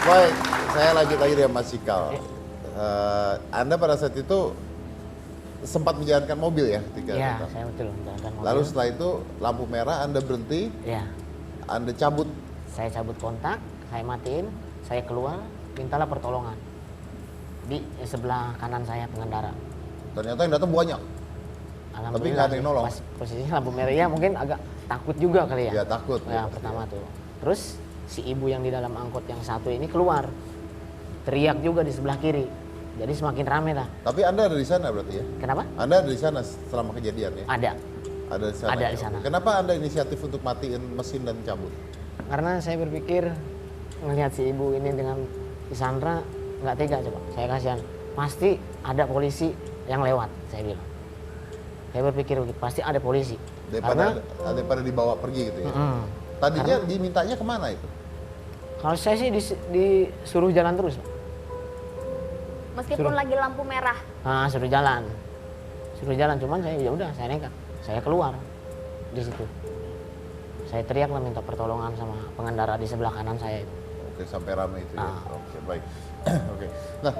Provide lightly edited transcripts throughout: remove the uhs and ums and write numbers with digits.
Baik, saya lanjut lagi dengan Mas Cikal. Anda pada saat itu sempat menjalankan mobil ya ketika Iya, datang? saya betul menjalankan mobil. Lalu setelah itu lampu merah Anda berhenti, Iya, Anda cabut. saya cabut kontak, saya matiin, saya keluar, mintalah pertolongan di sebelah kanan saya pengendara. Ternyata yang datang banyak. Tapi nggak ada yang nolong. Pas posisinya lampu merah, ya mungkin agak takut juga kali ya. Ya takut. Ya, pertama tuh. Terus si ibu yang di dalam angkot yang satu ini keluar, teriak juga di sebelah kiri. Jadi semakin rame lah. Tapi Anda ada di sana berarti ya? Kenapa? Anda ada di sana selama kejadian ya? Ada. Ada di sana. Ada ya? di sana. Kenapa Anda inisiatif untuk matiin mesin dan cabut? Karena saya berpikir ngelihat si ibu ini dengan Sandra nggak tega coba. Saya kasihan. Pasti ada polisi yang lewat, saya bilang. Saya berpikir begitu, pasti ada polisi. Daripada dibawa pergi gitu ya? Tadinya dimintanya kemana itu? Kalau saya sih disuruh jalan terus, Pak. Meskipun lagi lampu merah. Nah, suruh jalan, cuman saya ya udah, saya nekat, saya keluar di situ. Saya teriak lah minta pertolongan sama pengendara di sebelah kanan saya itu. Oke, sampai ramai itu ya. Ah. Oke, baik. Oke. Nah,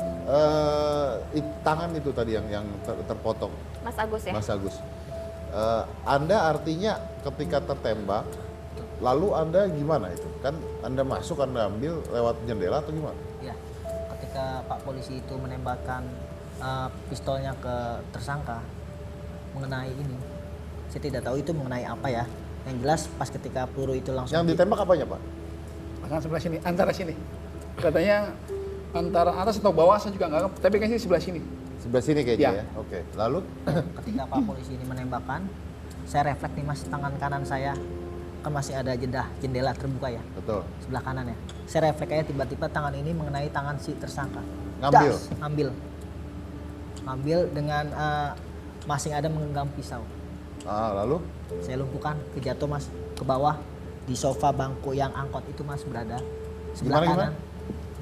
tangan itu tadi yang terpotong, Mas Agus ya? Mas Agus. Anda artinya ketika tertembak, lalu Anda gimana itu? Kan Anda masuk, Anda ambil lewat jendela atau gimana? Ya, ketika Pak Polisi itu menembakkan pistolnya ke tersangka mengenai ini, saya tidak tahu itu mengenai apa ya. Yang jelas pas ketika peluru itu langsung Yang ditembak apanya, Pak? Pasang sebelah sini, antara sini. Katanya antara atas atau bawah saya juga nggak, tapi kayaknya sebelah sini. Sebelah sini kayaknya Ya. ya. Oke. Lalu ketika Pak Polisi ini menembakkan, saya refleks nih Mas, tangan kanan saya kan masih ada jendela terbuka ya, betul. sebelah kanan ya. Saya refleks aja tiba-tiba tangan ini mengenai tangan si tersangka. Ngambil? Das, ngambil dengan masing ada menggenggam pisau. Lalu Saya lumpuhkan, kejatuh Mas, ke bawah di sofa bangku yang angkot itu Mas berada sebelah Gimana? kanan.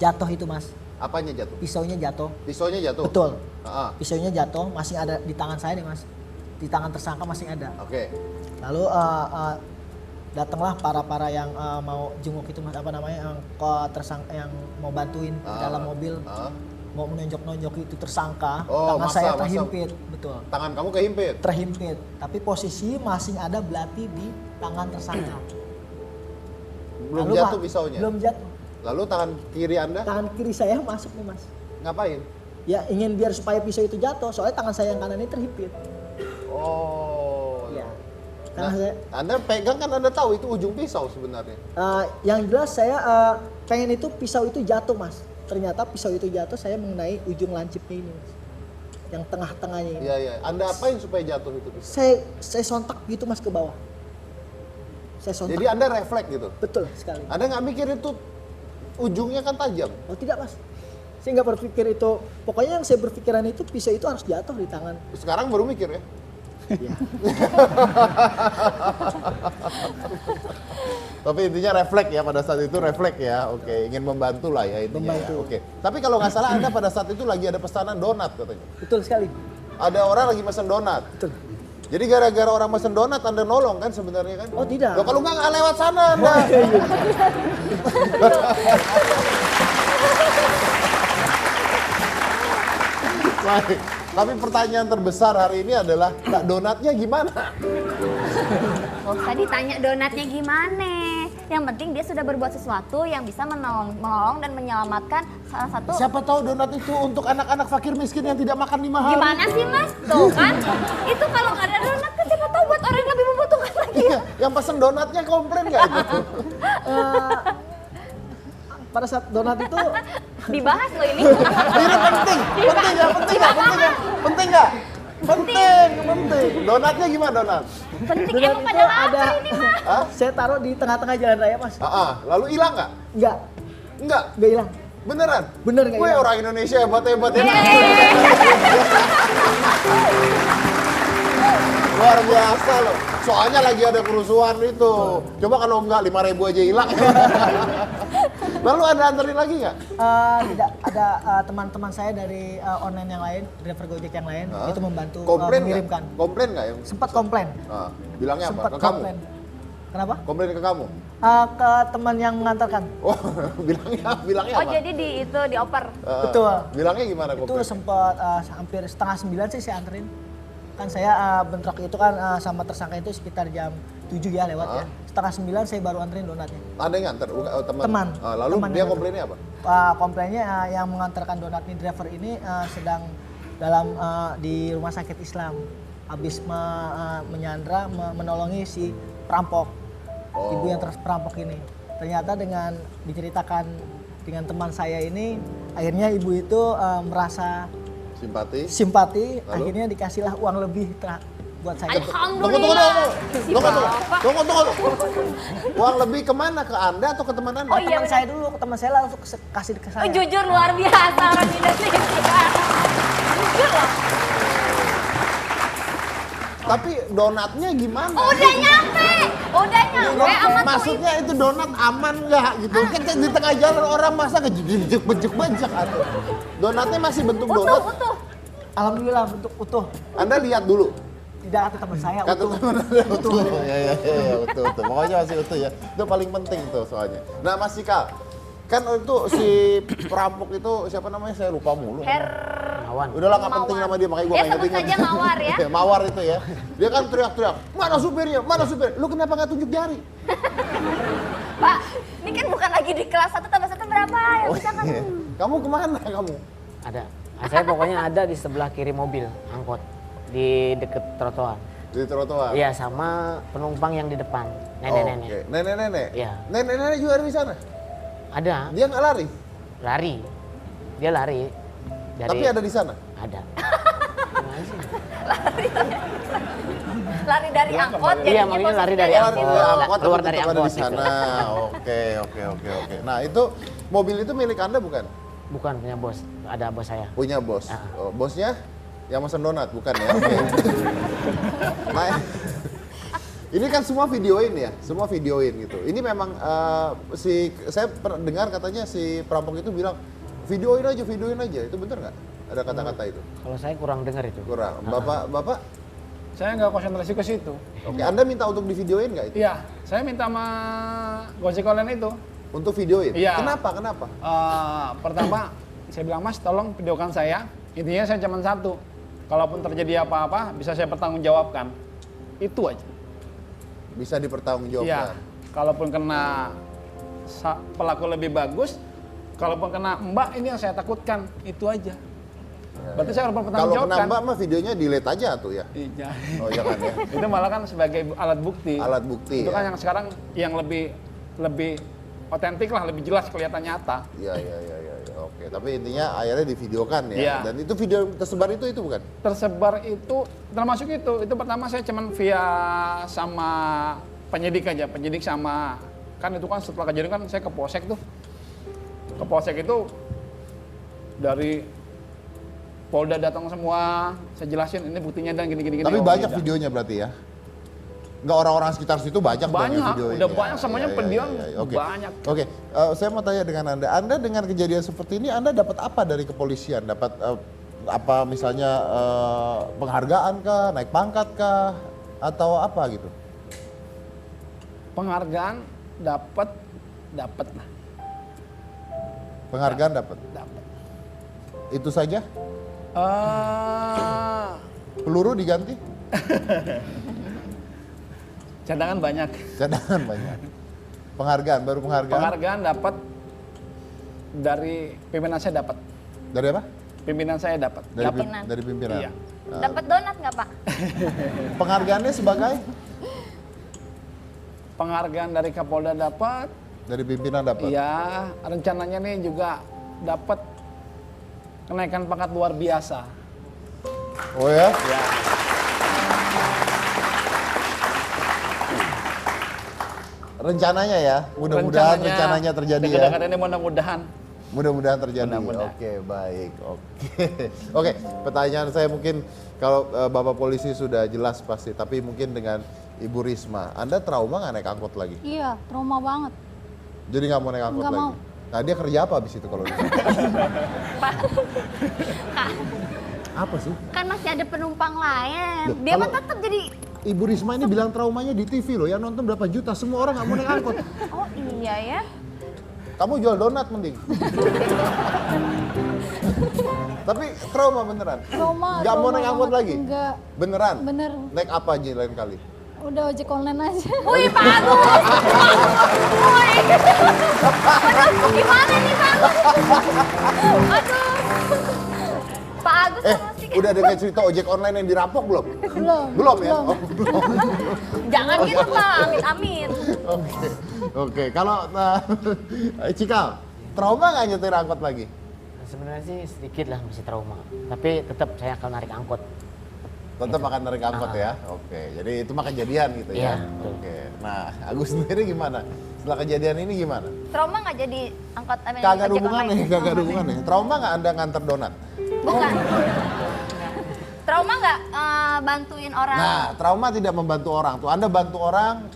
Jatuh itu Mas, apanya jatuh? pisaunya jatuh. Pisaunya jatuh? Betul. Pisaunya Pisaunya jatuh, masih ada di tangan saya nih Mas. Di tangan tersangka masih ada. Oke. Lalu datanglah para yang mau jenguk itu Mas, apa namanya, yang tersangka yang mau bantuin di dalam mobil, mau menonjok-nonjok itu tersangka. Oh, tangan masa- saya masa- terhimpit, betul. Tangan kamu kehimpit? Terhimpit, tapi posisi masih ada belati di tangan tersangka. Belum Lalu, jatuh Pak, pisaunya? Belum jatuh. Lalu tangan kiri Anda Tangan kiri saya masuk nih Mas. ngapain? Ya ingin biar supaya pisau itu jatuh, soalnya tangan saya yang kanan ini terhimpit. Oh. Ya. Nah, Karena saya, Anda pegang kan Anda tahu itu ujung pisau sebenarnya. yang jelas saya pengen itu pisau itu jatuh Mas. Ternyata pisau itu jatuh, saya mengenai ujung lancipnya ini Mas. Yang tengah-tengahnya ini. Iya, iya. Anda apain supaya jatuh itu pisau? Saya sontak gitu Mas ke bawah. Saya sontak. Jadi Anda refleks gitu? Betul sekali. Anda nggak mikir itu ujungnya kan tajam? Oh tidak Mas. Saya nggak berpikir itu. Pokoknya yang saya berpikiran itu pisau itu harus jatuh di tangan. Sekarang baru mikir ya? Ya. Tapi intinya refleks ya, pada saat itu refleks ya. Oke, ingin membantu lah ya intinya. Ya. Membantu. Oke. Tapi kalau nggak salah Anda pada saat itu lagi ada pesanan donat katanya. Betul sekali. Ada orang lagi mesen donat. Betul. Jadi gara-gara orang mesen donat Anda nolong kan sebenarnya kan? Oh tidak. Loh, kalau nggak lewat sana Anda. Baik. Tapi pertanyaan terbesar hari ini adalah, Kak, donatnya gimana? Oh, tadi tanya donatnya gimana? Yang penting dia sudah berbuat sesuatu yang bisa menolong dan menyelamatkan salah satu. Siapa tahu donat itu untuk anak-anak fakir miskin yang tidak makan 5 hari. Gimana sih Mas? Tuh kan? Itu kalau nggak ada donat kan siapa tahu buat orang yang lebih membutuhkan lagi. Iya, yang pesen donatnya komplain nggak itu? Pada saat donat itu Dibahas loh ini. Ini penting nggak? Penting nggak? Penting. Donatnya gimana donat? Penting donat emang itu pada lapar ada. ini Mas. Hah? Saya taruh di tengah-tengah jalan raya Mas. Lalu hilang nggak? Enggak Enggak. hilang. Beneran? Bener nggak Gue hilang? orang Indonesia hebat-hebat ya. Luar biasa loh. Soalnya lagi ada kerusuhan itu. Coba kalau enggak 5.000 aja hilang. Lalu Anda anterin lagi nggak? Tidak, ada teman-teman saya dari online yang lain, driver Gojek yang lain, itu membantu Komplain mengirimkan. nggak? Komplain nggak yang? Sempat komplain. Bilangnya apa? Sempat Ke kamu? komplain. Kenapa? Komplain ke kamu? Ke teman yang mengantarkan. Oh, bilangnya Oh apa? jadi dioper. Betul. Bilangnya gimana Itu komplain? sempat hampir setengah 9 sih saya anterin. Kan saya bentrok itu kan sama tersangka itu sekitar jam 7 ya lewat ya. Setengah 9 saya baru anterin donatnya. Ada yang nganter? Teman? Teman. Lalu Teman dia yang komplainnya apa? Komplainnya yang mengantarkan donat ini driver ini sedang dalam di rumah sakit Islam. Habis menyandra, menolongi si perampok. Ibu yang perampok ini. Ternyata dengan diceritakan dengan teman saya ini, akhirnya ibu itu merasa simpati, Lalu? akhirnya dikasihlah uang lebih buat saya. Alhamdulillah. Si Bapak. Tunggu. Uang lebih kemana? Ke Anda atau ke teman Anda? Oh, iya. Teman saya dulu, ke teman saya langsung kasih ke Oh, saya. jujur luar biasa orang Indonesia. Jujur loh. Tapi donatnya gimana? Udah nyampe sama tuh Maksudnya itu donat aman nggak gitu? Kan di tengah jalan orang masa bejek-bejek atau donatnya masih bentuk donat. utuh. Alhamdulillah bentuk utuh. Anda lihat dulu. Tidak kata teman saya Kata utuh. teman Anda utuh. Ya, utuh. Pokoknya masih utuh ya. Itu paling penting tuh soalnya. Nah, Mas Sikal, kan itu si perampok itu siapa namanya? Saya lupa mulu. Mawar. Udahlah nggak penting nama dia, makanya gue Ya, nggak sebut ingetin. saja Mawar ya. Mawar itu ya. Dia kan teriak-teriak, mana supirnya, mana supir? Lu kenapa nggak tunjuk jari? Pak, ini kan bukan lagi di kelas 1 tambah 1 berapa ya bisa kan? Iya. Kamu kemana kamu? Ada. Saya pokoknya ada di sebelah kiri mobil angkot di deket trotoar. Di trotoar. Iya, sama penumpang yang di depan. Nenek-nenek. Oke. Nenek-nenek? Iya. Nenek-nenek juga ada di sana? Ada. Dia nggak lari? Lari. Dia lari. Tapi ada di sana? Ada. Lari dari angkot Iya, makanya lari dari Lari angkot. dari angkot, Keluar tapi dari tetap ada angkot di sana. Oke. Nah, itu mobil itu milik Anda bukan? Bukan punya bos. Ada bos saya. Punya bos. Ah. Oh, bosnya yang mesen donat bukan ya? Oke. Nah, ini kan semua videoin ya, semua videoin gitu. Ini memang saya dengar katanya si perampok itu bilang videoin aja. Itu bener nggak? Ada kata-kata itu? Kalau saya kurang dengar itu. Kurang. Bapak? Saya nggak konsentrasi ke situ. Oke, Anda minta untuk di videoin nggak itu? Iya, saya minta sama Gojek online itu. Untuk videoin? Iya. Kenapa? Pertama, saya bilang, Mas tolong videokan saya. Intinya saya cuma satu. Kalaupun terjadi apa-apa, bisa saya pertanggungjawabkan. Itu aja. Bisa dipertanggungjawabkan? Iya. Kalaupun kena pelaku lebih bagus, kalaupun kena Mbak, ini yang saya takutkan. Itu aja. Berarti saya harus Kalau bertanggungjawabkan. kena Mbak mah videonya delete aja tuh ya? Iya. Oh iya kan ya? Itu malah kan sebagai alat bukti. Alat bukti Itu ya? kan yang sekarang yang lebih otentik lah, lebih jelas kelihatan nyata. Iya. Oke, tapi intinya akhirnya divideokan ya? Iya. Dan itu video tersebar itu bukan? Tersebar itu termasuk itu pertama saya cuman via sama penyidik aja, penyidik sama kan itu kan setelah kejadian kan saya ke polsek tuh. Ke polsek itu dari Polda datang semua, saya jelasin ini buktinya dan gini. Tapi Oh, banyak iya. videonya berarti ya? Nggak orang-orang sekitar situ banyak dong yang Banyak, videoin udah ya? banyak semuanya pendiam, Oke. banyak. Oke, saya mau tanya dengan Anda dengan kejadian seperti ini Anda dapat apa dari kepolisian? Dapat apa misalnya penghargaan kah, naik pangkat kah, atau apa gitu? Penghargaan dapat lah. Penghargaan dapat? Dapat. Itu saja? Peluru diganti? Cadangan banyak. Cadangan banyak. Penghargaan, baru penghargaan? Penghargaan dapat dari pimpinan saya dapat. Dari apa? Pimpinan saya dapat. Dari pimpinan? Iya. Dapat donat nggak Pak? Penghargaannya sebagai? Penghargaan dari Kapolda dapat. Dari pimpinan dapat? Iya, rencananya nih juga dapat kenaikan pangkat luar biasa. Oh ya? Ya. Rencananya ya, mudah-mudahan rencananya terjadi ya. Dekat-dekat ini mudah-mudahan. Mudah-mudahan terjadi. Mudah-mudahan. Oke, baik. Oke, pertanyaan saya mungkin kalau Bapak polisi sudah jelas pasti, tapi mungkin dengan Ibu Risma, Anda trauma nggak naik angkot lagi? Iya, trauma banget. Jadi nggak mau naik angkot Nggak lagi? mau. Nah, dia kerja apa abis itu kalau di sana? Pak, Kak, Apa sih? kan masih ada penumpang lain. Loh, Dia mah kalau- tetap jadi Ibu Risma ini bilang traumanya di TV loh, yang nonton berapa juta, semua orang nggak mau naik angkot. Oh iya ya. Kamu jual donat mending. Tapi trauma beneran. Trauma. Nggak mau trauma naik angkot banget. lagi? Enggak, Beneran? bener. Naik apa aja lain kali? Udah ojek online aja. Wih Pak Agus. Wih. Aduh, gimana nih Pak Agus? Aduh. Pak Agus sama si Udah dengar cerita ojek online yang dirampok belum? Belum. Belum ya? Oh, belum. Jangan gitu Pak, amin-amin. Oke, oke. Kalau Cikal, trauma nggak nyetir angkot lagi? Sebenarnya sih sedikit lah masih trauma. Tapi tetap saya akan narik angkot. Tetap akan narik angkot ya? Oke, jadi itu mah kejadian gitu ya? Iya, betul. Oke, nah Agus sendiri gimana? Setelah kejadian ini gimana? Trauma nggak jadi angkot Kagak ada ojek hubungannya, online? kagak ada hubungannya. Trauma nggak Anda nganter donat? Bukan. Trauma nggak bantuin orang? Nah, trauma tidak membantu orang tuh. Anda bantu orang,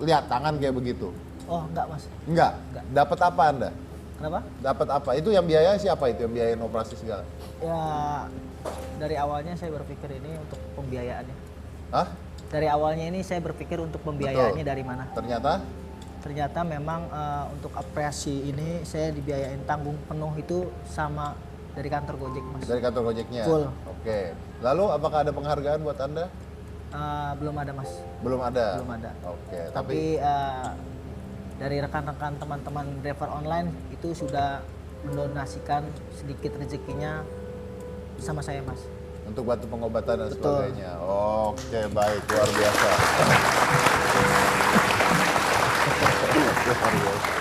lihat tangan kayak begitu. Oh enggak mas. Enggak? Dapat apa Anda? Kenapa? Dapat apa? Itu yang biaya siapa itu? Yang biayain operasi segala? Ya dari awalnya saya berpikir ini untuk pembiayaannya. Hah? Dari awalnya ini saya berpikir untuk pembiayaannya Betul. dari mana. Ternyata? Ternyata memang untuk apresiasi ini saya dibiayain tanggung penuh itu sama dari kantor Gojek mas. Dari kantor Gojeknya? Full. Oke. Lalu apakah ada penghargaan buat Anda? Belum ada mas. Belum ada? Belum ada. Oke. Tapi dari rekan-rekan teman-teman driver online itu sudah mendonasikan sedikit rezekinya sama saya mas. Untuk bantu pengobatan dan Betul. sebagainya. Oke, baik. Luar biasa. Luar biasa.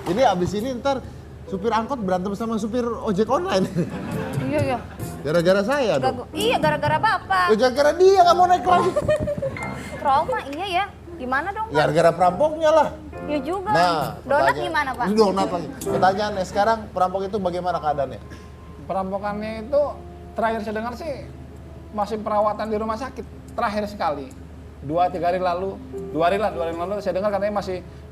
Ini abis ini ntar supir angkot berantem sama supir ojek online. Iya iya. Gara-gara saya dong. Iya gara-gara bapak. Ya, gara-gara dia nggak mau naik lagi. Trauma iya ya. Gimana dong Pak? Ya gara-gara perampoknya lah. Iya juga. Nah, Donat pertanyaan- gimana Pak? Donat lagi. Pertanyaannya sekarang perampok itu bagaimana keadaannya? Perampokannya itu terakhir saya dengar sih masih perawatan di rumah sakit terakhir sekali. 2-3 hari lalu, 2 hari lalu saya dengar katanya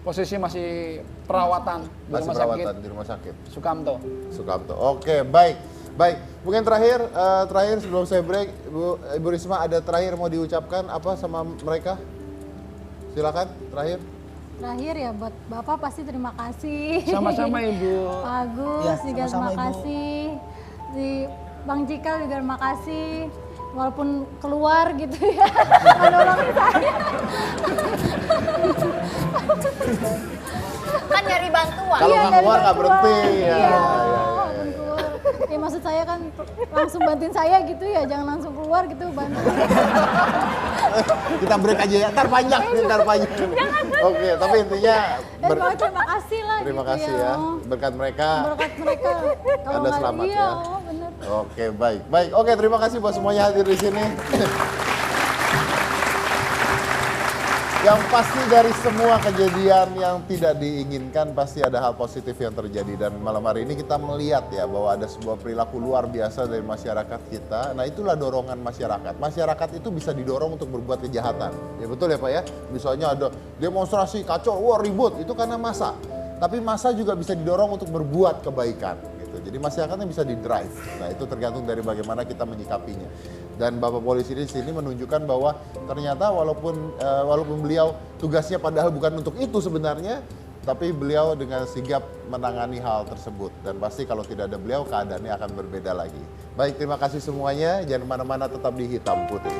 posisi masih perawatan di Masih rumah perawatan sakit di rumah sakit. Sukamto. Sukamto. Oke, baik. Baik. Mungkin terakhir sebelum saya break, Ibu Risma ada terakhir mau diucapkan apa sama mereka? Silakan terakhir. Terakhir ya buat Bapak pasti terima kasih. Sama-sama Ibu. Pak Agus Ya, juga sama-sama, terima Ibu. kasih. Di Bang Cikal juga terima kasih. Walaupun keluar gitu ya, menolongin saya. Kan nyari bantuan. Kalau Iya, nggak dari keluar nggak bantuan. berhenti. Ya, Iya, ya, walaupun keluar. Ya maksud saya kan langsung bantuin saya gitu ya, jangan langsung keluar gitu bantu. Kita break aja ya, ntar panjang, ntar panjang. Oke, tapi intinya Pokoknya terima kasih lah terima gitu kasih ya. Berkat mereka. Berkat mereka. Kalau Anda nggak- selamat iya, ya. oh, bener. Oke, baik. Baik. Oke, terima kasih buat semuanya hadir di sini. Yang pasti dari semua kejadian yang tidak diinginkan pasti ada hal positif yang terjadi, dan malam hari ini kita melihat ya bahwa ada sebuah perilaku luar biasa dari masyarakat kita. Nah, itulah dorongan masyarakat. Masyarakat itu bisa didorong untuk berbuat kejahatan. Ya betul ya Pak ya. Misalnya ada demonstrasi kacau, wah ribut, itu karena massa. Tapi massa juga bisa didorong untuk berbuat kebaikan. Jadi masyarakatnya bisa di-drive. Nah, itu tergantung dari bagaimana kita menyikapinya. Dan Bapak Polisi di sini menunjukkan bahwa ternyata walaupun beliau tugasnya padahal bukan untuk itu sebenarnya, tapi beliau dengan sigap menangani hal tersebut. Dan pasti kalau tidak ada beliau, keadaannya akan berbeda lagi. Baik, terima kasih semuanya. Jangan kemana-mana, tetap di Hitam Putih.